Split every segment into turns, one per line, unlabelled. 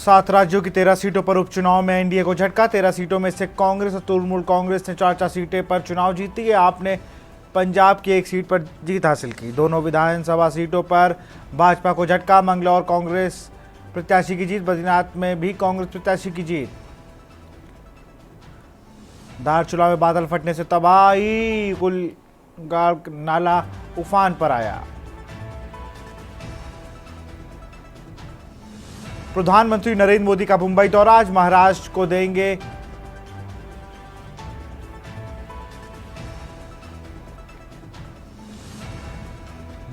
7 राज्यों की 13 सीटों पर उपचुनाव में एनडीए को झटका। 13 सीटों में से कांग्रेस और तृणमूल कांग्रेस ने 4-4 सीटें पर चुनाव जीती है। आपने पंजाब की एक सीट पर जीत हासिल की। दोनों विधानसभा सीटों पर भाजपा को झटका। मंगलौर कांग्रेस प्रत्याशी की जीत, बद्रीनाथ में भी कांग्रेस प्रत्याशी की जीत। धारचूला में बादल फटने से तबाही, कुलगाड़ नाला उफान पर आया। प्रधानमंत्री नरेंद्र मोदी का मुंबई दौरा, आज महाराष्ट्र को देंगे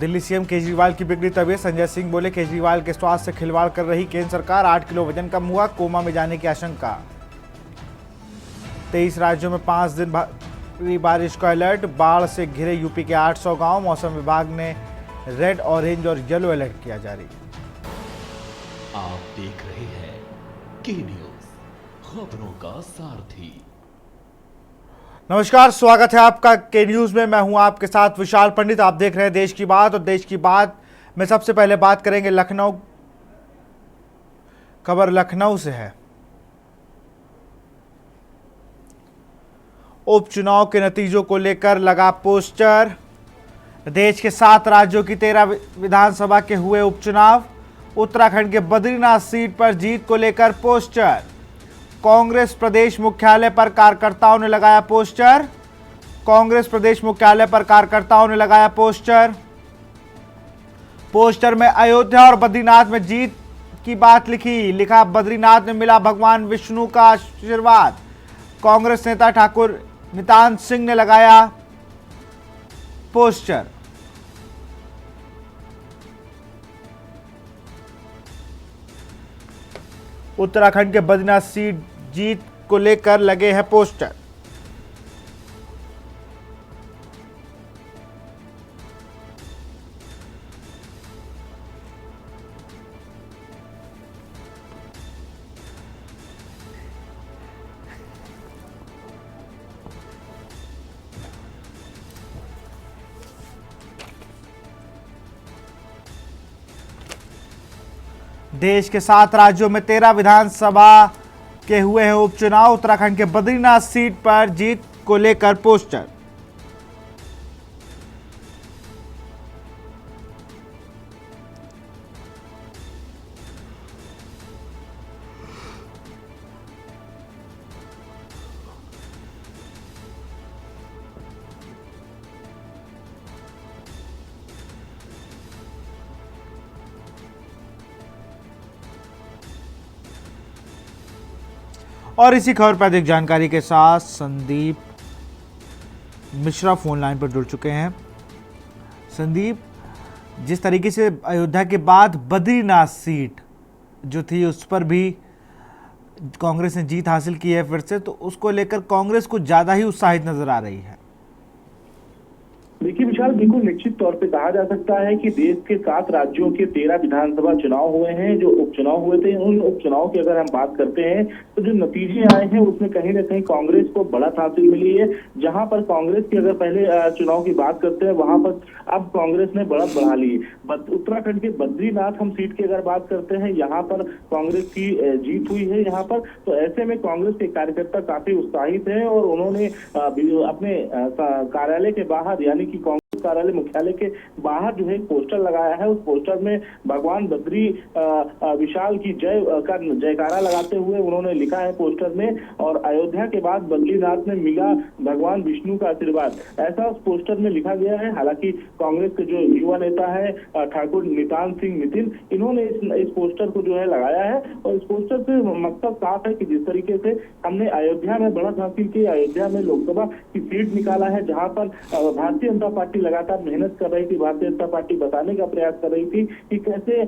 दिल्ली सीएम केजरीवाल की बिगड़ी तबीयत। संजय सिंह बोले, केजरीवाल के स्वास्थ्य से खिलवाड़ कर रही केंद्र सरकार। 8 किलो वजन कम हुआ, कोमा में जाने की आशंका। 23 राज्यों में 5 दिन भारी बारिश का अलर्ट। बाढ़ से घिरे यूपी के 800 गांव। मौसम विभाग ने रेड, ऑरेंज और येलो अलर्ट किया जारी।
आप देख रहे हैं के न्यूज, खबरों का सारथी।
नमस्कार, स्वागत है आपका के न्यूज में। मैं हूं आपके साथ विशाल पंडित। आप देख रहे हैं देश की बात, और देश की बात में सबसे पहले बात करेंगे लखनऊ। खबर लखनऊ से है। उपचुनाव के नतीजों को लेकर लगा पोस्टर। देश के 7 राज्यों की 13 विधानसभा के हुए उपचुनाव। उत्तराखंड के बद्रीनाथ सीट पर जीत को लेकर पोस्टर। कांग्रेस प्रदेश मुख्यालय पर कार्यकर्ताओं ने लगाया पोस्टर। कांग्रेस प्रदेश मुख्यालय पर कार्यकर्ताओं ने लगाया पोस्टर। पोस्टर में अयोध्या और बद्रीनाथ में जीत की बात लिखी। लिखा, बद्रीनाथ में मिला भगवान विष्णु का आशीर्वाद। कांग्रेस नेता ठाकुर नितान सिंह ने लगाया पोस्टर। उत्तराखंड के बद्रीनाथ सीट जीत को लेकर लगे हैं पोस्टर। देश के 7 राज्यों में 13 विधानसभा के हुए हैं उपचुनाव। उत्तराखंड के बद्रीनाथ सीट पर जीत को लेकर पोस्टर। और इसी खबर पर अधिक जानकारी के साथ संदीप मिश्रा फोन लाइन पर जुड़ चुके हैं। संदीप, जिस तरीके से अयोध्या के बाद बद्रीनाथ सीट जो थी उस पर भी कांग्रेस ने जीत हासिल की है फिर से, तो उसको लेकर कांग्रेस कुछ ज्यादा ही उत्साहित नजर आ रही है।
देखिए विशाल, बिल्कुल निश्चित तौर पे कहा जा सकता है कि देश के 7 राज्यों के 13 विधानसभा चुनाव हुए हैं। जो उपचुनाव हुए थे, उन उपचुनाव की अगर हम बात करते हैं तो जो नतीजे आए हैं उसमें कहीं ना कहीं कांग्रेस को बढ़त हासिल मिली है। जहां पर कांग्रेस की अगर पहले चुनाव की बात करते हैं, वहां पर अब कांग्रेस ने बढ़त बढ़ा ली है। उत्तराखंड के बद्रीनाथ हम सीट की अगर बात करते हैं, यहाँ पर कांग्रेस की जीत हुई है यहाँ पर। तो ऐसे में कांग्रेस के कार्यकर्ता काफी उत्साहित है और उन्होंने अपने कार्यालय के बाहर, यानी कि कांग्रेस कार्यालय मुख्यालय के बाहर जो है एक पोस्टर लगाया है। उस पोस्टर में भगवान बद्री विशाल की जय का जयकारा लगाते हुए उन्होंने लिखा है पोस्टर में, और अयोध्या के बाद बद्रीनाथ में मिला भगवान विष्णु का आशीर्वाद, ऐसा उस पोस्टर में लिखा गया है। हालांकि कांग्रेस के जो युवा नेता है ठाकुर नितान सिंह नितिन, इन्होंने इस पोस्टर को जो है लगाया है। और इस पोस्टर से मकसद साफ है कि जिस तरीके से हमने अयोध्या में बढ़त हासिल की, अयोध्या में लोकसभा की सीट निकाला है, जहां पर भारतीय जनता पार्टी लगातार मेहनत कर रही थी, भारतीय जनता पार्टी बताने का प्रयास कर रही थी कि कैसे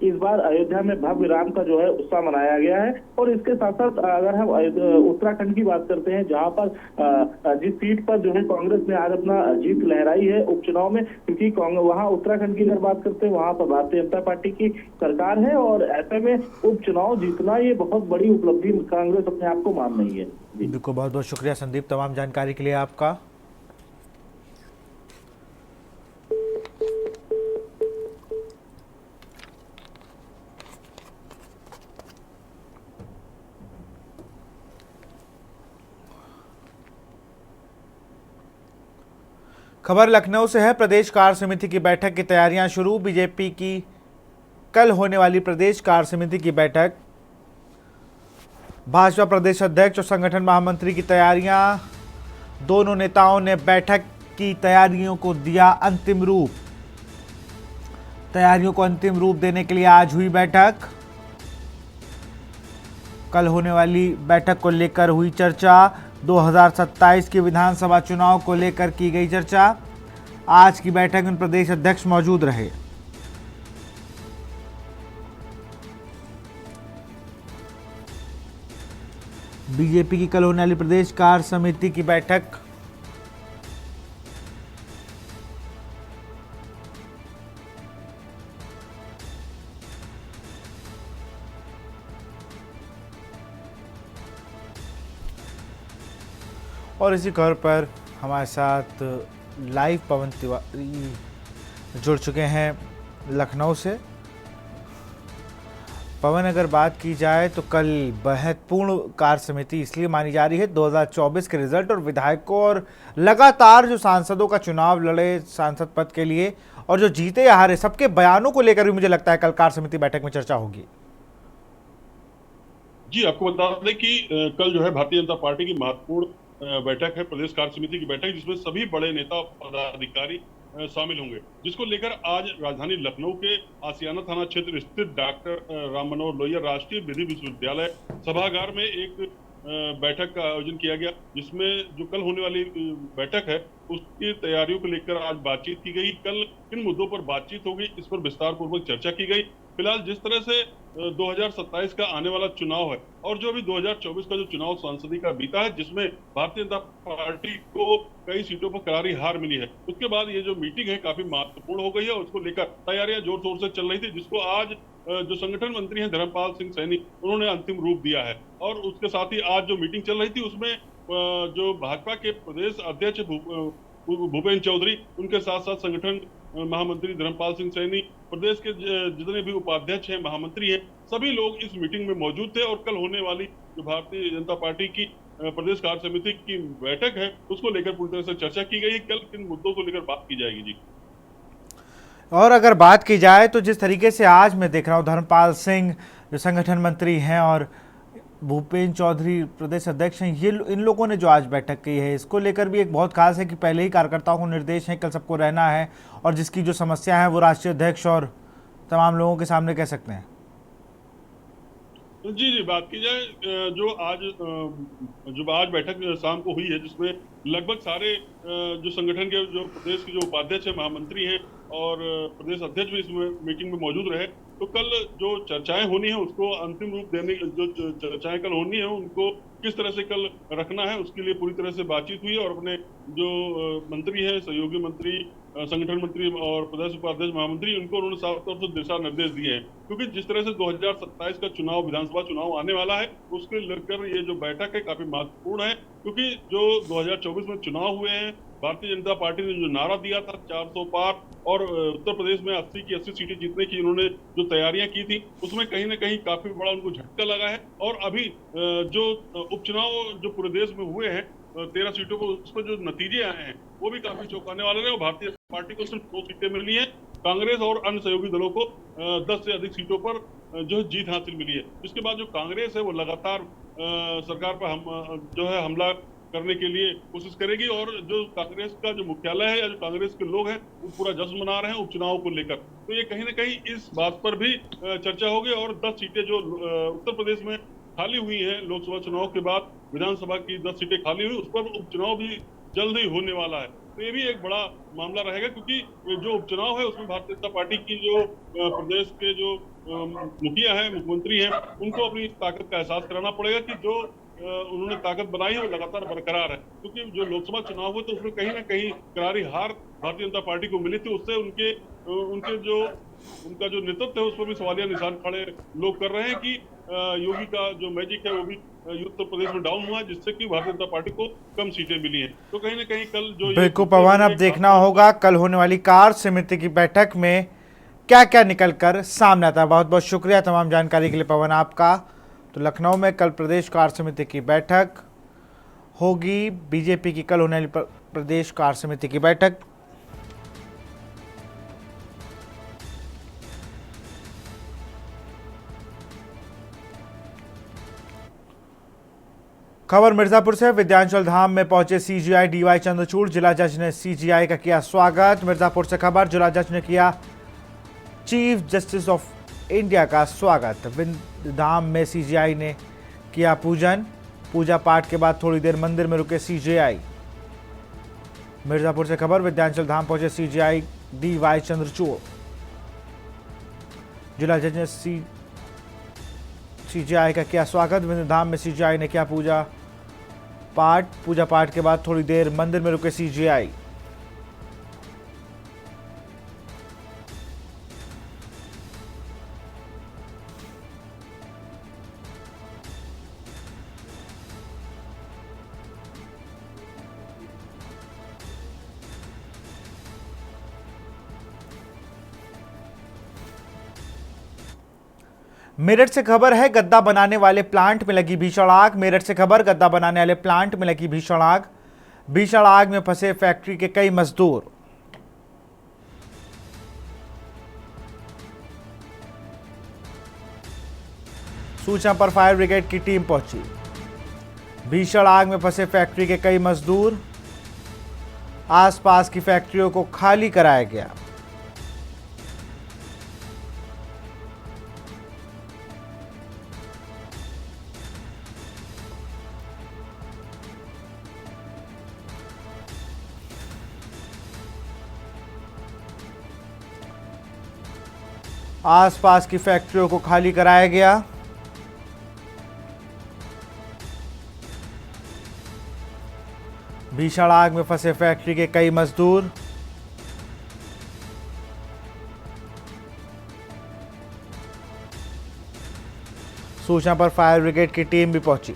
इस बार अयोध्या में भव्य राम का जो है उत्सव मनाया गया है। और इसके साथ साथ अगर हम उत्तराखंड की बात करते हैं, जहां पर जिस सीट पर जो है कांग्रेस ने आज अपना जीत लहराई है उपचुनाव में, क्योंकि वहां उत्तराखंड की अगर बात करते हैं, वहां पर भारतीय जनता पार्टी की सरकार है। और ऐसे में उपचुनाव जीतना ये बहुत बड़ी उपलब्धि कांग्रेस अपने आप को मान रही है।
बिल्कुल, बहुत बहुत शुक्रिया संदीप तमाम जानकारी के लिए आपका। खबर लखनऊ से है। प्रदेश कार्य समिति की बैठक की तैयारियां शुरू। बीजेपी की कल होने वाली प्रदेश कार्य समिति की बैठक, भाजपा प्रदेश अध्यक्ष और संगठन महामंत्री की तैयारियां। दोनों नेताओं ने बैठक की तैयारियों को दिया अंतिम रूप। तैयारियों को अंतिम रूप देने के लिए आज हुई बैठक। कल होने वाली बैठक को लेकर हुई चर्चा। 2027 के विधानसभा चुनाव को लेकर की गई चर्चा। आज की बैठक में प्रदेश अध्यक्ष मौजूद रहे। बीजेपी की कल होने वाली प्रदेश कार्य समिति की बैठक, और इसी खबर पर हमारे साथ लाइव पवन तिवारी जुड़ चुके हैं लखनऊ से। पवन, अगर बात की जाए तो कल महत्वपूर्ण कार्य समिति इसलिए मानी जा रही है 2024 के रिजल्ट और विधायकों और लगातार जो सांसदों का चुनाव लड़े सांसद पद के लिए और जो जीते या हारे सबके बयानों को लेकर भी मुझे लगता है कल कार्य समिति बैठक में चर्चा होगी।
जी, आपको बता दें कि कल जो है भारतीय जनता पार्टी की महत्वपूर्ण बैठक है, प्रदेश कार्य समिति की बैठक, जिसमें सभी बड़े नेता पदाधिकारी शामिल होंगे, जिसको लेकर आज राजधानी लखनऊ के आसियाना थाना क्षेत्र स्थित डॉक्टर राम मनोहर लोहिया राष्ट्रीय विधि विश्वविद्यालय सभागार में एक बैठक का आयोजन किया गया, जिसमें जो कल होने वाली बैठक है उसकी तैयारियों को लेकर आज बातचीत की गई। कल किन मुद्दों पर बातचीत होगी, इस पर विस्तार पूर्वक चर्चा की गई। फिलहाल जिस तरह से 2027 का आने वाला चुनाव है और जो अभी 2024 का जो चुनाव संसदीय का बीता है, जिसमें भारतीय जनता पार्टी को कई सीटों पर करारी हार मिली है, उसके बाद ये जो मीटिंग है काफी महत्वपूर्ण हो गई है और उसको लेकर तैयारियां जोर शोर से चल रही थी, जिसको आज जो संगठन मंत्री हैं धर्मपाल सिंह सैनी, उन्होंने अंतिम रूप दिया है। और उसके साथ ही आज जो मीटिंग चल रही थी उसमें जो भाजपा के प्रदेश अध्यक्ष भूपेंद्र चौधरी, उनके साथ साथ संगठन महामंत्री धर्मपाल सिंह सैनी, प्रदेश के जितने भी उपाध्यक्ष हैं, महामंत्री हैं, सभी लोग इस मीटिंग में मौजूद थे। और कल होने वाली जो भारतीय जनता पार्टी की प्रदेश कार्य समिति की बैठक है उसको लेकर पूरी तरह से चर्चा की गई। कल किन मुद्दों को लेकर बात की जाएगी। जी,
और अगर बात की जाए तो जिस तरीके से आज मैं देख रहा हूँ धर्मपाल सिंह जो संगठन मंत्री हैं और भूपेंद्र चौधरी प्रदेश अध्यक्ष हैं, ये इन लोगों ने जो आज बैठक की है इसको लेकर भी एक बहुत खास है कि पहले ही कार्यकर्ताओं को निर्देश है कल सबको रहना है और जिसकी जो समस्या है वो राष्ट्रीय अध्यक्ष और तमाम लोगों के सामने कह सकते हैं।
जी, बात की जाए जो आज बैठक शाम को हुई है, जिसमें लगभग सारे जो संगठन के जो प्रदेश के जो उपाध्यक्ष हैं, महामंत्री हैं और प्रदेश अध्यक्ष भी इसमें मीटिंग में मौजूद रहे। तो कल जो चर्चाएं होनी है उसको अंतिम रूप देने, जो चर्चाएं कल होनी है उनको किस तरह से कल रखना है, उसके लिए पूरी तरह से बातचीत हुई और अपने जो मंत्री हैं, सहयोगी मंत्री, संगठन मंत्री और प्रदेश उपाध्यक्ष महामंत्री, उनको उन्होंने साफ तौर से दिशा निर्देश दिए हैं। क्योंकि जिस तरह से 2027 का चुनाव, विधानसभा चुनाव आने वाला है, उसके लेकर ये जो बैठक है काफी महत्वपूर्ण है। क्योंकि जो 2024 में चुनाव हुए हैं, भारतीय जनता पार्टी ने जो नारा दिया था 400 पार और उत्तर प्रदेश में 80 की 80 सीटें जीतने की उन्होंने जो तैयारियां की थी, उसमें कहीं ना कहीं काफी बड़ा उनको झटका लगा है। और अभी जो उपचुनाव जो पूरे देश में हुए हैं 13 सीटों पर, उस पर जो नतीजे आए हैं वो भी काफी चौंकाने वाले हैं। भारतीय पार्टी को सिर्फ 2 सीटें मिली है, कांग्रेस और अन्य सहयोगी दलों को 10 से अधिक सीटों पर जो है जीत हासिल मिली है। इसके बाद जो कांग्रेस है वो लगातार सरकार पर जो है हमला करने के लिए कोशिश करेगी और जो कांग्रेस का जो मुख्यालय है या जो कांग्रेस के लोग हैं वो पूरा जश्न मना रहे हैं उपचुनाव को लेकर। तो ये कहीं ना कहीं इस बात पर भी चर्चा होगी और 10 सीटें जो उत्तर प्रदेश में खाली हुई हैं लोकसभा चुनाव के बाद, विधानसभा की 10 सीटें खाली हुई, उस पर उपचुनाव भी जल्द ही होने वाला है। तो ये भी एक बड़ा मामला रहेगा, क्योंकि जो उपचुनाव है उसमें भारतीय जनता पार्टी की जो प्रदेश के जो मुखिया हैं, मुख्यमंत्री हैं, उनको अपनी ताकत का एहसास कराना पड़ेगा कि जो उन्होंने ताकत बनाई है वो लगातार बरकरार है। क्योंकि जो लोकसभा चुनाव हुए तो उसमें कहीं ना कहीं करारी हार भारतीय जनता पार्टी को मिली थी, उससे उनका जो नेतृत्व है उस पर भी सवालिया निशान खड़े लोग कर रहे हैं कि योगी का जो मैजिक है वो भी उत्तर प्रदेश में डाउन हुआ है, जिससे कि भारतीय जनता पार्टी को कम सीटें मिली हैं। तो कहीं ना कहीं कल जो
बिल्कुल पवन, अब देखना होगा कल होने वाली कार्य समिति की बैठक में क्या क्या निकल कर सामने आता है। बहुत बहुत शुक्रिया तमाम जानकारी के लिए पवन आपका। तो लखनऊ में कल प्रदेश कार्य समिति की बैठक होगी। बीजेपी की कल होने वाली प्रदेश कार्य समिति की बैठक खबर मिर्जापुर से। विद्यांचल धाम में पहुंचे सीजीआई डीवाई चंद्रचूड़। जिला जज ने सीजीआई का किया स्वागत। मिर्जापुर से खबर, जिला जज ने किया चीफ जस्टिस ऑफ इंडिया का स्वागत। धाम में सीजीआई ने किया पूजन। पूजा पाठ के बाद थोड़ी देर मंदिर में रुके सीजीआई। मिर्जापुर से खबर, विद्यांचल धाम पहुंचे सीजीआई डीवाई चंद्रचूड़। जिला जज ने सीजीआई का किया स्वागत। विंध्य धाम में सीजीआई ने किया पूजा पाठ के बाद थोड़ी देर मंदिर में रुके सीजीआई। मेरठ से खबर है, गद्दा बनाने वाले प्लांट में लगी भीषण आग। मेरठ से खबर, गद्दा बनाने वाले प्लांट में लगी भीषण आग। भीषण आग में फंसे फैक्ट्री के कई मजदूर। सूचना पर फायर ब्रिगेड की टीम पहुंची। भीषण आग में फंसे फैक्ट्री के कई मजदूर। आसपास की फैक्ट्रियों को खाली कराया गया। आसपास की फैक्ट्रियों को खाली कराया गया। भीषण आग में फंसे फैक्ट्री के कई मजदूर। सूचना पर फायर ब्रिगेड की टीम भी पहुंची।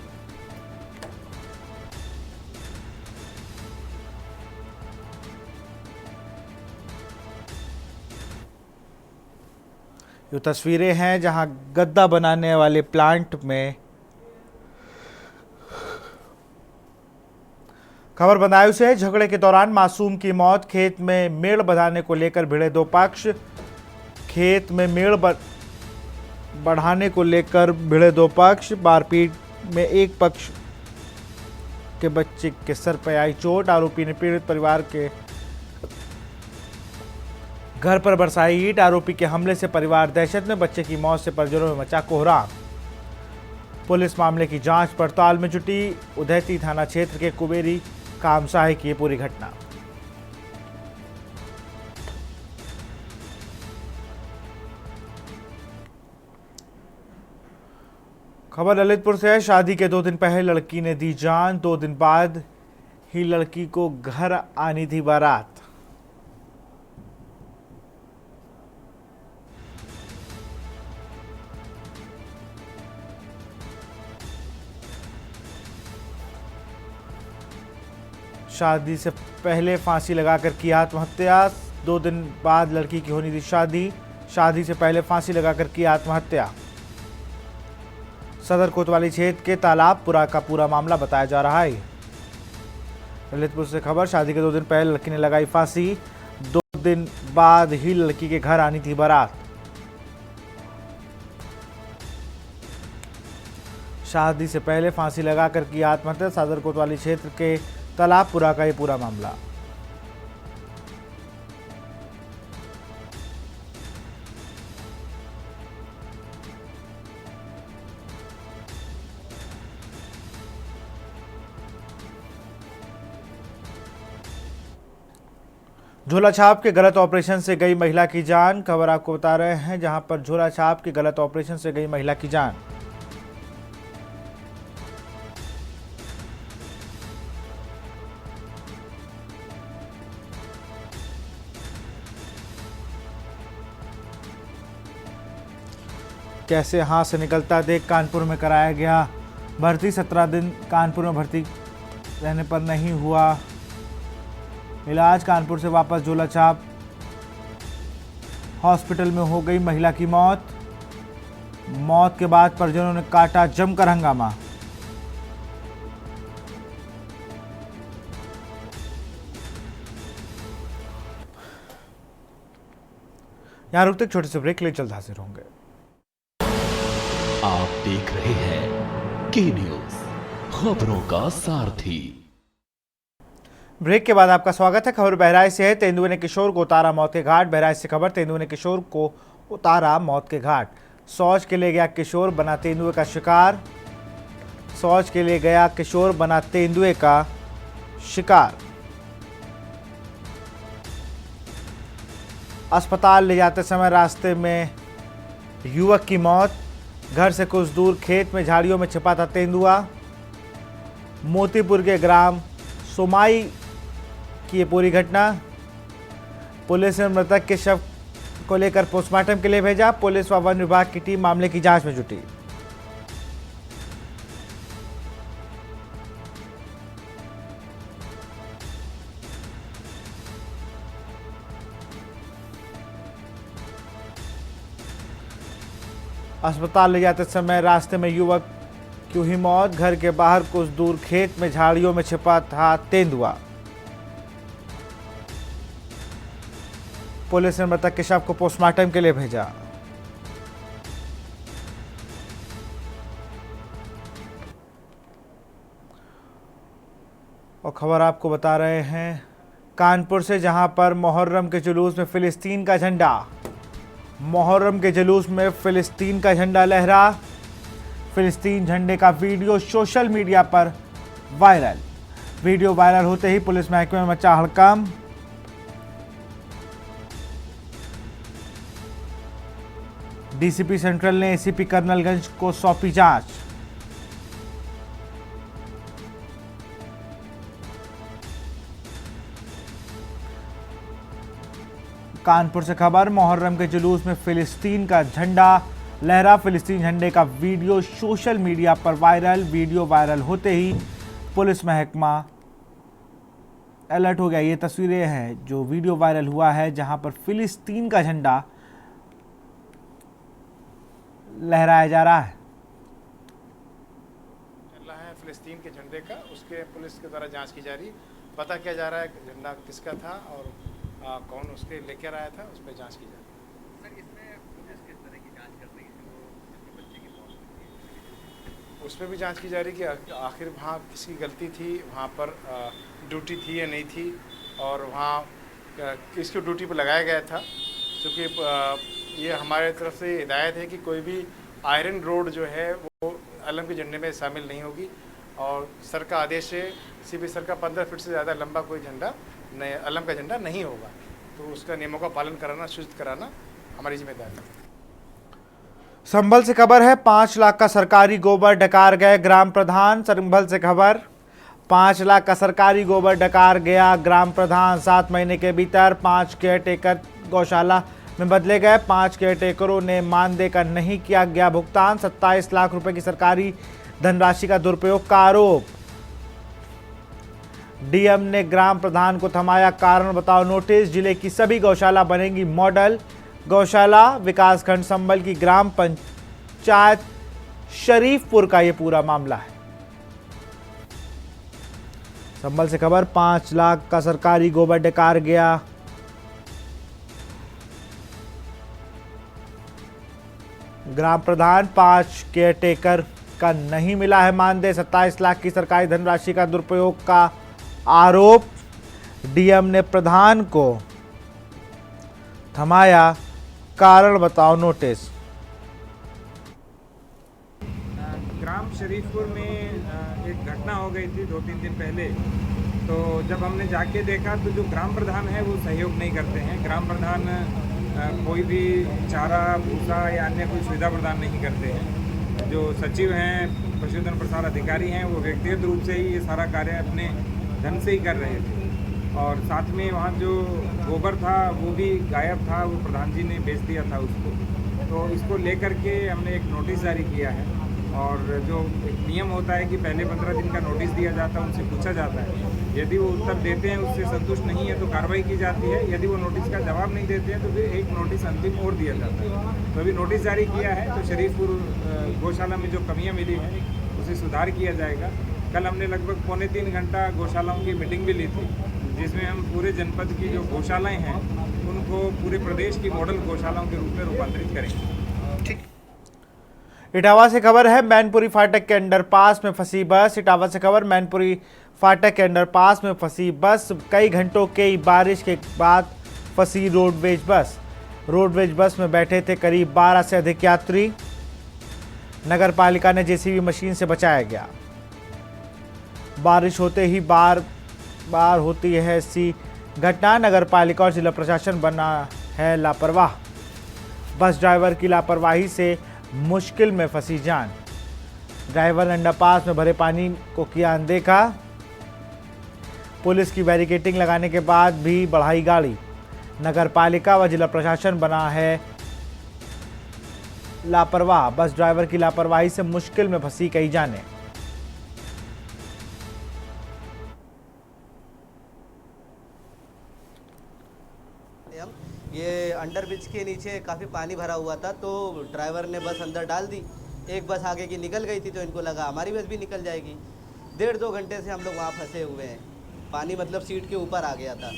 ये तस्वीरें हैं जहां गद्दा बनाने वाले प्लांट में। खबर बदायूं से, झगड़े के दौरान मासूम की मौत। खेत में मेड़ बढ़ाने को लेकर भिड़े दो पक्ष। खेत में मेड़ बढ़ाने को लेकर भिड़े दो पक्ष। मारपीट में एक पक्ष के बच्चे के सर पर आई चोट। आरोपी ने पीड़ित परिवार के घर पर बरसाई ईंट। आरोपी के हमले से परिवार दहशत में। बच्चे की मौत से परिजनों में मचा कोहराम। पुलिस मामले की जांच पड़ताल में जुटी। उदयती थाना क्षेत्र के कुबेरी कामसाही की पूरी घटना। खबर ललितपुर से है। शादी के 2 दिन पहले लड़की ने दी जान। 2 दिन बाद ही लड़की को घर आनी थी बारात। शादी से पहले फांसी लगाकर की आत्महत्या। 2 दिन बाद लड़की की होनी थी शादी। शादी से पहले फांसी लगाकर की आत्महत्या। सदर कोतवाली क्षेत्र के तालाबपुरा का पूरा मामला बताया जा रहा है। ललितपुर से खबर, शादी के 2 दिन पहले लड़की ने लगाई फांसी। 2 दिन बाद ही लड़की के घर आनी थी बारात। शादी से पहले फांसी लगाकर की आत्महत्या। सदर कोतवाली क्षेत्र के तालाबपुरा का ये पूरा मामला। झोला छाप के गलत ऑपरेशन से गई महिला की जान। खबर आपको बता रहे हैं, जहां पर झोला छाप के गलत ऑपरेशन से गई महिला की जान। कैसे हाथ से निकलता देख कानपुर में कराया गया भर्ती। 17 दिन कानपुर में भर्ती रहने पर नहीं हुआ इलाज। कानपुर से वापस झोला छाप हॉस्पिटल में हो गई महिला की मौत। मौत के बाद परिजनों ने काटा जमकर हंगामा। यहां रुकते छोटे से ब्रेक ले, जल्द हाजिर होंगे।
आप देख रहे हैं के न्यूज, खबरों का सारथी।
ब्रेक के बाद आपका स्वागत है। खबर बहराइच से है। तेंदुए ने किशोर को उतारा मौत के घाट। बहराइच से खबर, तेंदुए ने किशोर को उतारा मौत के घाट। शौच के लिए गया किशोर बना तेंदुए का शिकार। शौच के लिए गया किशोर बना तेंदुए का शिकार। अस्पताल ले जाते समय रास्ते में युवक की मौत। घर से कुछ दूर खेत में झाड़ियों में छिपा था तेंदुआ। मोतीपुर के ग्राम सोमाई की ये पूरी घटना। पुलिस ने मृतक के शव को लेकर पोस्टमार्टम के लिए भेजा। पुलिस व वन विभाग की टीम मामले की जांच में जुटी। अस्पताल ले जाते समय रास्ते में युवक की हुई मौत। घर के बाहर कुछ दूर खेत में झाड़ियों में छिपा था तेंदुआ। पुलिस ने मृतक के शव को पोस्टमार्टम के लिए भेजा। और खबर आपको बता रहे हैं कानपुर से, जहां पर मुहर्रम के जुलूस में फिलिस्तीन का झंडा। मुहर्रम के जुलूस में फिलिस्तीन का झंडा लहरा। फिलिस्तीन झंडे का वीडियो सोशल मीडिया पर वायरल। वीडियो वायरल होते ही पुलिस महकमे में मचा हड़कंप। डीसीपी सेंट्रल ने एसीपी कर्नलगंज को सौंपी जांच। कानपुर से खबर, मुहर्रम के जुलूस में फिलिस्तीन का झंडा लहरा। फिलिस्तीन झंडे का वीडियो सोशल मीडिया पर वायरल। वीडियो वायरल होते ही पुलिस महकमा अलर्ट हो गया। ये तस्वीरें हैं जो वीडियो वायरल हुआ है, जहां पर फिलिस्तीन का झंडा लहराया जा रहा है।
चल रहा है फिलिस्तीन के झंडे का, उसके पुलिस के द्वारा जांच की जा रही। पता किया जा रहा है कि झंडा किसका था और कौन उसके लेकर आया था, उस पर जांच की जा रही है।
सर, इसमें पुलिस किस तरह की जांच कर रही है? वो बच्चे की मौत हुई है,
उस पर भी जांच की जा रही कि आखिर वहाँ किसकी गलती थी, वहाँ पर ड्यूटी थी या नहीं थी, और वहाँ किसको ड्यूटी पर लगाया गया था। क्योंकि ये हमारे तरफ से हिदायत है कि कोई भी आयरन रोड जो है वो अलम के झंडे में शामिल नहीं होगी, और सर का आदेश है, सीपी सर का 15 फीट से ज़्यादा लंबा कोई झंडा अलम का झंडा नहीं होगा। तो उसका नियमों का पालन कराना, सूचित कराना हमारी जिम्मेदारी है।
संभल से खबर है, 5 लाख का सरकारी गोबर डकार गए ग्राम प्रधान। संभल से खबर, 5 लाख का सरकारी गोबर डकार गया ग्राम प्रधान। 7 महीने के भीतर 5 केयरटेकर गौशाला में बदले गए। 5 केयरटेकरों ने मानदेय का नहीं किया गया भुगतान। 27 लाख रुपए की सरकारी धनराशि का दुरुपयोग का आरोप। डीएम ने ग्राम प्रधान को थमाया, कारण बताओ नोटिस। जिले की सभी गौशाला बनेंगी मॉडल गौशाला। विकासखंड संभल की ग्राम पंचायत शरीफपुर का यह पूरा मामला है। संभल से खबर, 5 लाख का सरकारी गोबर डकार गया। ग्राम प्रधान, 5 केयरटेकर का नहीं मिला है मानदेय। 27 लाख की सरकारी धनराशि का दुरुपयोग का आरोप। डीएम ने प्रधान को थमाया, कारण बताओ नोटिस।
ग्राम शरीफपुर में एक घटना हो गई थी 2-3 दिन पहले। तो जब हमने जाके देखा तो जो ग्राम प्रधान है वो सहयोग नहीं करते हैं। ग्राम प्रधान कोई भी चारा, भूसा या अन्य कोई सुविधा प्रदान नहीं करते हैं। जो सचिव हैं, पशुधन प्रसार अधिकारी हैं, वो व्यक्तिगत रूप से ही ये सारा कार्य अपने धन से ही कर रहे थे। और साथ में वहाँ जो गोबर था वो भी गायब था, वो प्रधान जी ने बेच दिया था उसको। तो इसको लेकर के हमने एक नोटिस जारी किया है। और जो एक नियम होता है कि पहले 15 दिन का नोटिस दिया जाता है, उनसे पूछा जाता है। यदि वो उत्तर देते हैं, उससे संतुष्ट नहीं है तो कार्रवाई की जाती है। यदि वो नोटिस का जवाब नहीं देते हैं तो फिर एक नोटिस अंतिम और दिया जाता है। तो अभी नोटिस जारी किया है। तो शरीफपुर गौशाला में जो कमियाँ मिली हैं उसे सुधार किया जाएगा। कल हमने लगभग 2.25 घंटा गौशालाओं की मीटिंग भी ली थी, जिसमें हम पूरे जनपद की जो गौशालाएं हैं उनको पूरे प्रदेश की मॉडल गौशालाओं के रूप में रूपांतरित करेंगे।
इटावा से खबर है, मैनपुरी फाटक के अंडरपास में फंसी बस। इटावा से खबर, मैनपुरी फाटक के अंडरपास में फंसी बस। कई घंटों की बारिश के बाद फंसी रोडवेज बस। रोडवेज बस में बैठे थे करीब 12 से अधिक यात्री। नगर पालिका ने जेसीबी मशीन से बचाया गया। बारिश होते ही बार बार होती है ऐसी घटना। नगर पालिका और जिला प्रशासन बना है लापरवाह। बस ड्राइवर की लापरवाही से मुश्किल में फंसी जान। ड्राइवर ने अंडरपास में भरे पानी को किया अनदेखा। पुलिस की बैरिकेडिंग लगाने के बाद भी बढ़ाई गाड़ी। नगर पालिका व जिला प्रशासन बना है लापरवाह। बस ड्राइवर की लापरवाही से मुश्किल में फंसी कई जानें।
ये अंडरब्रिज के नीचे काफ़ी पानी भरा हुआ था, तो ड्राइवर ने बस अंदर डाल दी। एक बस आगे की निकल गई थी, तो इनको लगा हमारी बस भी निकल जाएगी। 1.5-2 घंटे से हम लोग वहाँ फंसे हुए हैं। पानी मतलब सीट के ऊपर आ गया था।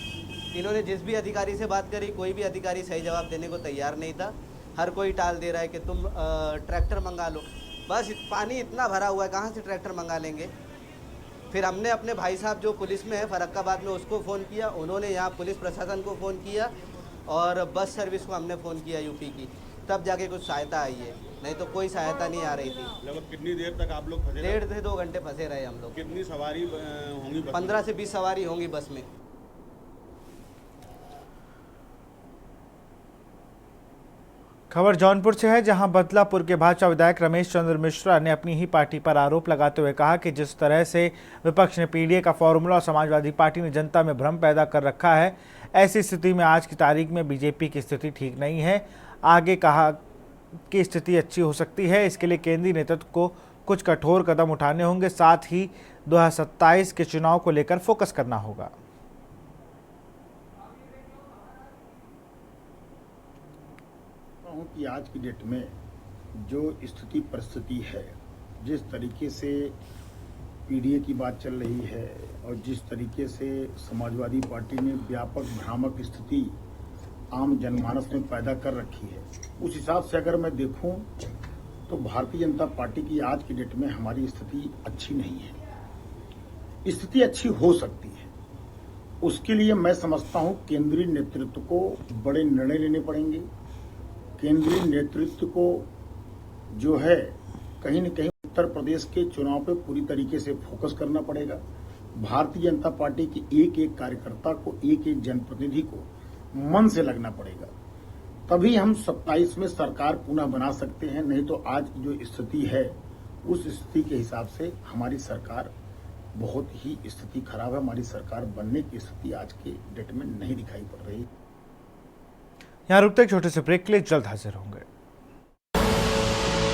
इन्होंने जिस भी अधिकारी से बात करी, कोई भी अधिकारी सही जवाब देने को तैयार नहीं था। हर कोई टाल दे रहा है कि तुम ट्रैक्टर मंगा लो। बस पानी इतना भरा हुआ है, कहाँ से ट्रैक्टर मंगा लेंगे। फिर हमने अपने भाई साहब जो पुलिस में है फरक्काबाद में, उसको फ़ोन किया। उन्होंने यहाँ पुलिस प्रशासन को फ़ोन किया और बस सर्विस को हमने फ़ोन किया यूपी की, तब जाके कुछ सहायता आई है, नहीं तो कोई सहायता नहीं आ रही थी।
लगभग कितनी देर तक आप लोग फंसे?
1.5 से 2 घंटे फंसे रहे हम लोग।
कितनी सवारी होंगी?
15 से 20 सवारी होंगी बस में।
खबर जौनपुर से है, जहां बदलापुर के भाजपा विधायक रमेश चंद्र मिश्रा ने अपनी ही पार्टी पर आरोप लगाते हुए कहा कि जिस तरह से विपक्ष ने पीडीए का फॉर्मूला और समाजवादी पार्टी ने जनता में भ्रम पैदा कर रखा है, ऐसी स्थिति में आज की तारीख में बीजेपी की स्थिति ठीक नहीं है। आगे कहा कि स्थिति अच्छी हो सकती है, इसके लिए केंद्रीय नेतृत्व को कुछ कठोर कदम उठाने होंगे। साथ ही 2027 के चुनाव को लेकर फोकस करना होगा।
कि आज की डेट में जो स्थिति परिस्थिति है, जिस तरीके से पीडीए की बात चल रही है और जिस तरीके से समाजवादी पार्टी ने व्यापक भ्रामक स्थिति आम जनमानस में पैदा कर रखी है, उस हिसाब से अगर मैं देखूं तो भारतीय जनता पार्टी की आज की डेट में हमारी स्थिति अच्छी नहीं है। स्थिति अच्छी हो सकती है, उसके लिए मैं समझता हूं केंद्रीय नेतृत्व को बड़े निर्णय लेने पड़ेंगे। केंद्रीय नेतृत्व को जो है कहीं न कहीं उत्तर प्रदेश के चुनाव पे पूरी तरीके से फोकस करना पड़ेगा। भारतीय जनता पार्टी के एक एक कार्यकर्ता को, एक एक जनप्रतिनिधि को मन से लगना पड़ेगा, तभी हम 27 में सरकार पुनः बना सकते हैं। नहीं तो आज की जो स्थिति है, उस स्थिति के हिसाब से हमारी सरकार बहुत ही स्थिति खराब है। हमारी सरकार बनने की स्थिति आज के डेट में नहीं दिखाई पड़ रही।
यहाँ रुकते एक छोटे से ब्रेक के लिए, जल्द हाजिर होंगे।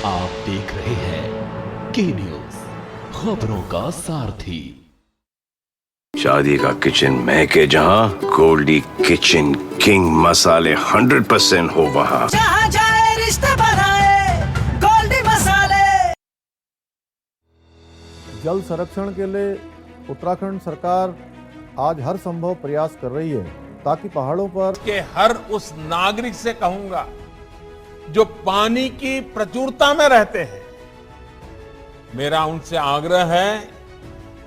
आप देख रहे हैं के न्यूज, खबरों का सारथी।
शादी का किचन महके जहां, गोल्डी किचन किंग मसाले 100% हो वहां।
जहां जाए रिश्ते बनाए गोल्डी मसाले।
जल संरक्षण के लिए उत्तराखंड सरकार आज हर संभव प्रयास कर रही है, ताकि पहाड़ों पर
के हर उस नागरिक से कहूंगा जो पानी की प्रचुरता में रहते हैं, मेरा उनसे आग्रह है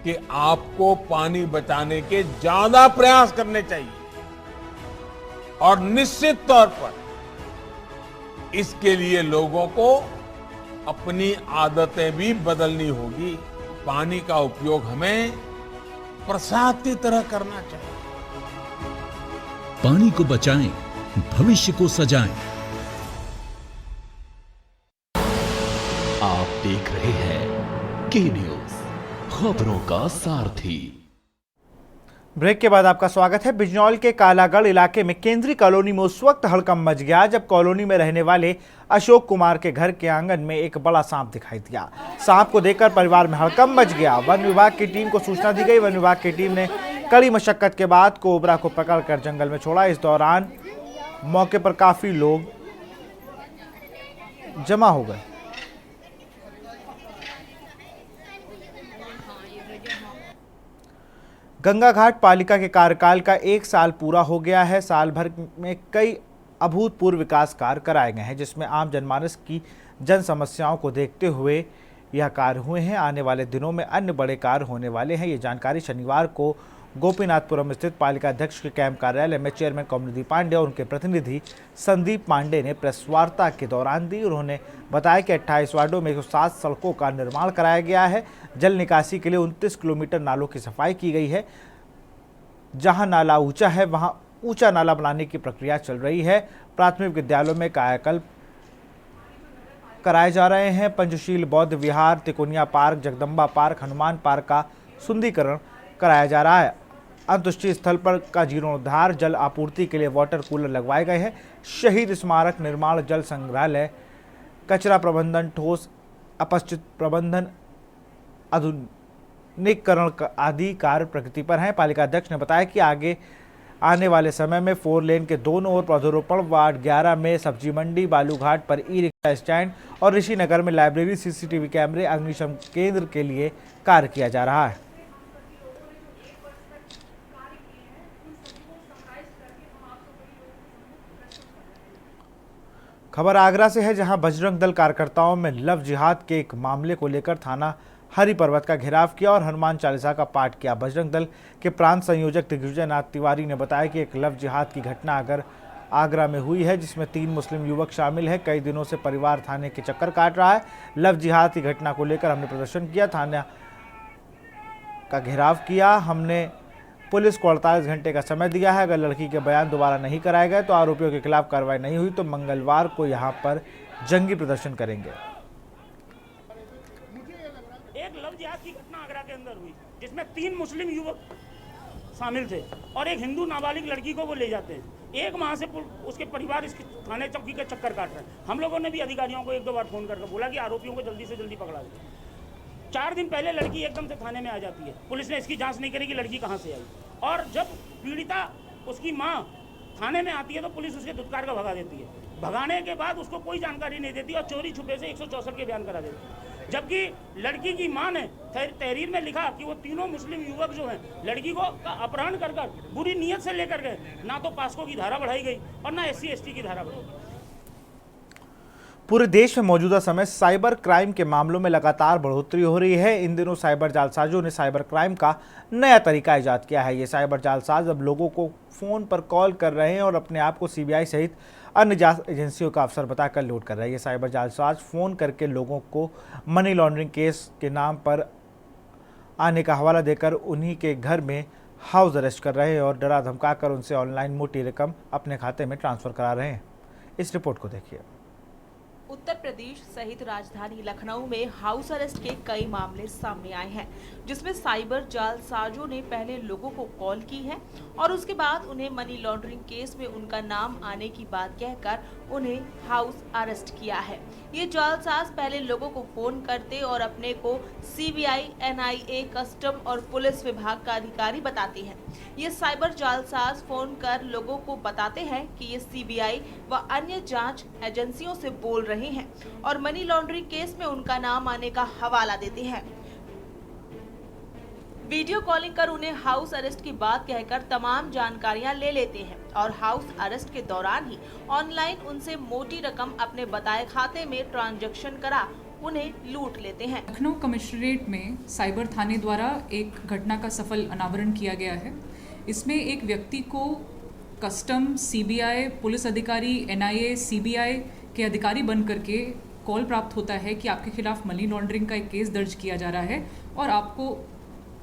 कि आपको पानी बचाने के ज्यादा प्रयास करने चाहिए और निश्चित तौर पर इसके लिए लोगों को अपनी आदतें भी बदलनी होगी। पानी का उपयोग हमें प्रसाद की तरह करना चाहिए।
पानी को बचाएं, भविष्य को सजाएं। आप देख रहे हैं के न्यूज, खबरों का सारथी।
ब्रेक के बाद आपका स्वागत है। बिजनौर के कालागढ़ इलाके में केंद्रीय कॉलोनी में उस वक्त हड़कंप मच गया जब कॉलोनी में रहने वाले अशोक कुमार के घर के आंगन में एक बड़ा सांप दिखाई दिया। सांप को देखकर परिवार में हड़कंप मच गया। वन विभाग की टीम को सूचना दी गई। वन विभाग की टीम ने कड़ी मशक्कत के बाद कोबरा को पकड़कर जंगल में छोड़ा। इस दौरान मौके पर काफी लोग जमा हो गए। गंगा घाट पालिका के कार्यकाल का 1 साल पूरा हो गया है। साल भर में कई अभूतपूर्व विकास कार्य कराए गए हैं, जिसमें आम जनमानस की जन समस्याओं को देखते हुए यह कार्य हुए हैं। आने वाले दिनों में अन्य बड़े कार्य होने वाले हैं। ये जानकारी शनिवार को गोपीनाथपुरम स्थित पालिका अध्यक्ष के कैंप कार्यालय में चेयरमैन कौमुदी पांडे और उनके प्रतिनिधि संदीप पांडे ने प्रेस वार्ता के दौरान दी। उन्होंने बताया कि 28 वार्डों में 107 सड़कों का निर्माण कराया गया है। जल निकासी के लिए 29 किलोमीटर नालों की सफाई की गई है। जहां नाला ऊंचा है वहां ऊंचा नाला बनाने की प्रक्रिया चल रही है। प्राथमिक विद्यालयों में कायाकल्प कराए जा रहे हैं। Panchsheel Bauddh Vihar, Tikonia park, Jagdamba park, Hanuman park का सुंदरीकरण कराया जा रहा है। अंत्येष्टि स्थल पर का जीर्णोद्धार, जल आपूर्ति के लिए वाटर कूलर लगवाए गए हैं। शहीद स्मारक निर्माण, जल संग्रहालय, कचरा प्रबंधन, ठोस अपशिष्ट प्रबंधन, आधुनिकीकरण आदि कार्य प्रगति पर हैं। पालिका अध्यक्ष ने बताया कि आगे आने वाले समय में 4 लेन के दोनों ओर पौधरोपण, वार्ड 11 में सब्जी मंडी, बालूघाट पर ई रिक्शा स्टैंड और ऋषिनगर में लाइब्रेरी, सीसीटीवी कैमरे, अग्निशमन केंद्र के लिए कार्य किया जा रहा है। खबर आगरा से है, जहां बजरंग दल कार्यकर्ताओं में लव जिहाद के एक मामले को लेकर थाना हरि पर्वत का घेराव किया और हनुमान चालीसा का पाठ किया। बजरंग दल के प्रांत संयोजक दिग्विजय नाथ तिवारी ने बताया कि एक लव जिहाद की घटना आगरा में हुई है, जिसमें 3 मुस्लिम युवक शामिल है। कई दिनों से परिवार थाने के चक्कर काट रहा है। लव जिहाद की घटना को लेकर हमने प्रदर्शन किया, थाना का घेराव किया। हमने पुलिस को 48 घंटे का समय दिया है। अगर लड़की के बयान दोबारा नहीं कराए गए तो आरोपियों के खिलाफ कार्रवाई नहीं हुई तो मंगलवार को यहां पर जंगी प्रदर्शन करेंगे।
एक लव जिहाद की घटना आगरा के अंदर हुई, जिसमें 3 मुस्लिम युवक शामिल थे और एक हिंदू नाबालिग लड़की को वो ले जाते हैं। एक माह से उसके परिवार इसके थाने चौकी के चक्कर काट रहे हैं। हम लोगों ने भी अधिकारियों को 1-2 बार फोन करके बोला कि आरोपियों को जल्दी से जल्दी पकड़ा जाए। 4 दिन पहले लड़की एकदम से थाने में आ जाती है। पुलिस ने इसकी जांच नहीं करी कि लड़की कहाँ से आई, और जब पीड़िता उसकी माँ थाने में आती है तो पुलिस उसके धुतकार का भगा देती है। भगाने के बाद उसको कोई जानकारी नहीं देती और चोरी छुपे से 164 के बयान करा देती है। जबकि लड़की की मां ने तहरीर में लिखा कि वो तीनों मुस्लिम युवक जो हैं लड़की को अपहरण कर बुरी नीयत से लेकर गए। ना तो पास्को की धारा बढ़ाई गई और ना SC/ST की धारा बढ़ाई गई।
पूरे देश में मौजूदा समय साइबर क्राइम के मामलों में लगातार बढ़ोतरी हो रही है। इन दिनों साइबर जालसाजों ने साइबर क्राइम का नया तरीका ईजाद किया है। ये साइबर जालसाज अब लोगों को फ़ोन पर कॉल कर रहे हैं और अपने आप को CBI सहित अन्य जांच एजेंसियों का अफसर बताकर लूट कर रहे हैं। ये साइबर जालसाज फ़ोन करके लोगों को मनी लॉन्ड्रिंग केस के नाम पर आने का हवाला देकर उन्हीं के घर में हाउस अरेस्ट कर रहे हैं और डरा धमकाकर उनसे ऑनलाइन मोटी रकम अपने खाते में ट्रांसफ़र करा रहे हैं। इस रिपोर्ट को देखिए।
उत्तर प्रदेश सहित राजधानी लखनऊ में हाउस अरेस्ट के कई मामले सामने आए हैं, जिसमें साइबर जालसाजों ने पहले लोगों को कॉल की है और उसके बाद उन्हें मनी लॉन्ड्रिंग केस में उनका नाम आने की बात कहकर उन्हें हाउस अरेस्ट किया है। ये जालसाज पहले लोगों को फोन करते और अपने को CBI, NIA, कस्टम और पुलिस विभाग का अधिकारी बताते हैं। ये साइबर जालसाज फोन कर लोगों को बताते हैं कि ये CBI व अन्य जांच एजेंसियों से बोल रहे हैं और मनी लॉन्ड्रिंग केस में उनका नाम आने का हवाला देते हैं। वीडियो कॉलिंग कर उन्हें हाउस अरेस्ट की बात कहकर तमाम जानकारियां ले लेते हैं और हाउस अरेस्ट के दौरान ही ऑनलाइन उनसे मोटी रकम अपने बताए खाते में ट्रांजैक्शन करा उन्हें लूट लेते हैं।
लखनऊ कमिश्नरेट में साइबर थाने द्वारा एक घटना का सफल अनावरण किया गया है। इसमें एक व्यक्ति को कस्टम, CBI, पुलिस अधिकारी, NIA, CBI के अधिकारी बन करके कॉल प्राप्त होता है कि आपके खिलाफ मनी लॉन्ड्रिंग का एक केस दर्ज किया जा रहा है और आपको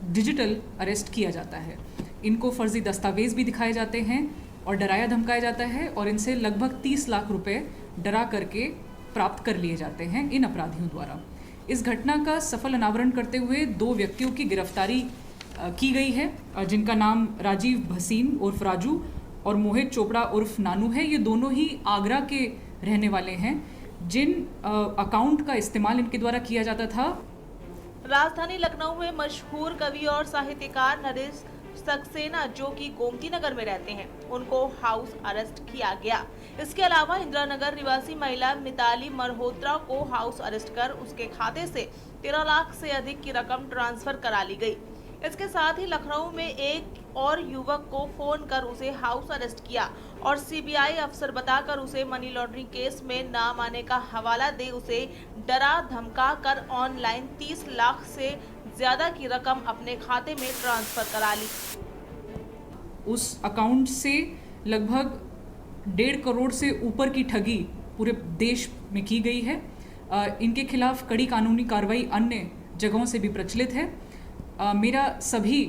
डिजिटल अरेस्ट किया जाता है। इनको फर्जी दस्तावेज भी दिखाए जाते हैं और डराया धमकाया जाता है और इनसे लगभग 30 लाख रुपए डरा करके प्राप्त कर लिए जाते हैं इन अपराधियों द्वारा। इस घटना का सफल अनावरण करते हुए 2 व्यक्तियों की गिरफ्तारी की गई है, जिनका नाम राजीव भसीन उर्फ राजू और मोहित चोपड़ा उर्फ नानू है। ये दोनों ही आगरा के रहने वाले हैं, जिन अकाउंट का इस्तेमाल इनके द्वारा किया जाता था।
राजधानी लखनऊ में मशहूर कवि और साहित्यकार नरेश सक्सेना, जो कि गोमती नगर में रहते हैं, उनको हाउस अरेस्ट किया गया। इसके अलावा इंदिरा नगर निवासी महिला मिताली मल्होत्रा को हाउस अरेस्ट कर उसके खाते से 13 लाख से अधिक की रकम ट्रांसफर करा ली गई। इसके साथ ही लखनऊ में एक और युवक को फोन कर उसे हाउस अरेस्ट किया और सीबीआई अफसर बताकर उसे मनी लॉन्ड्रिंग केस में नाम आने का हवाला दे उसे डरा धमका कर ऑनलाइन 30 लाख से ज्यादा की रकम अपने खाते में ट्रांसफर करा ली।
उस अकाउंट से लगभग 1.5 करोड़ से ऊपर की ठगी पूरे देश में की गई है। इनके खिलाफ कड़ी कानूनी कार्रवाई अन्य जगहों से भी प्रचलित है। मेरा सभी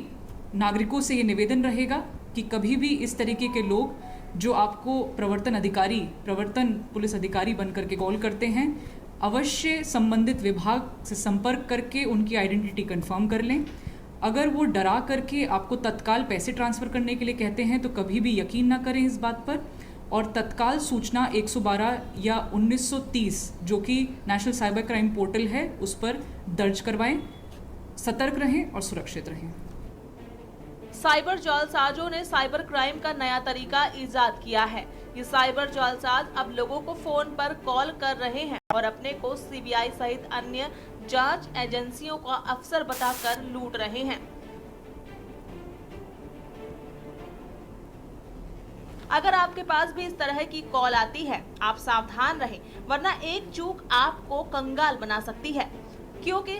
नागरिकों से ये निवेदन रहेगा कि कभी भी इस तरीके के लोग जो आपको प्रवर्तन पुलिस अधिकारी बनकर के कॉल करते हैं, अवश्य संबंधित विभाग से संपर्क करके उनकी आइडेंटिटी कंफर्म कर लें। अगर वो डरा करके आपको तत्काल पैसे ट्रांसफ़र करने के लिए कहते हैं तो कभी भी यकीन ना करें इस बात पर, और तत्काल सूचना 112 या 1930 जो कि नेशनल साइबर क्राइम पोर्टल है उस पर दर्ज करवाएं। सतर्क रहें और सुरक्षित रहें।
साइबर जालसाजों ने साइबर क्राइम का नया तरीका इजाद किया है। ये साइबर जालसाज अब लोगों को फोन पर कॉल कर रहे हैं और अपने को सीबीआई सहित अन्य जांच एजेंसियों का अफसर बताकर लूट रहे हैं। अगर आपके पास भी इस तरह की कॉल आती है, आप सावधान रहें, वरना एक चूक आपको कंगाल बना सकती है, क्योंकि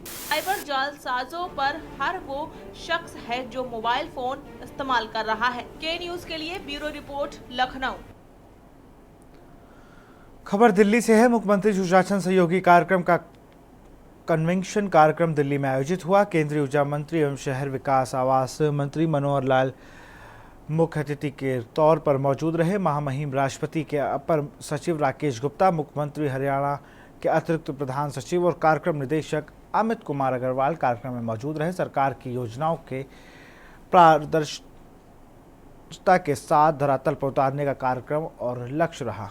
साइबर जालसाजों पर हर वो शख्स है जो मोबाइल फोन इस्तेमाल कर रहा है। के न्यूज के लिए ब्यूरो रिपोर्ट, लखनऊ।
खबर दिल्ली से है। मुख्यमंत्री सुशासन सहयोगी कार्यक्रम का कन्वेंशन कार्यक्रम दिल्ली में आयोजित हुआ। केंद्रीय ऊर्जा मंत्री एवं शहर विकास आवास मंत्री मनोहर लाल मुख्य अतिथि के तौर पर मौजूद रहे। महामहिम राष्ट्रपति के अपर सचिव राकेश गुप्ता, मुख्यमंत्री हरियाणा के अतिरिक्त प्रधान सचिव और कार्यक्रम निदेशक अमित कुमार अग्रवाल कार्यक्रम में मौजूद रहे। सरकार की योजनाओं के पारदर्शिता के साथ धरातल पर उतारने का कार्यक्रम और लक्ष्य रहा।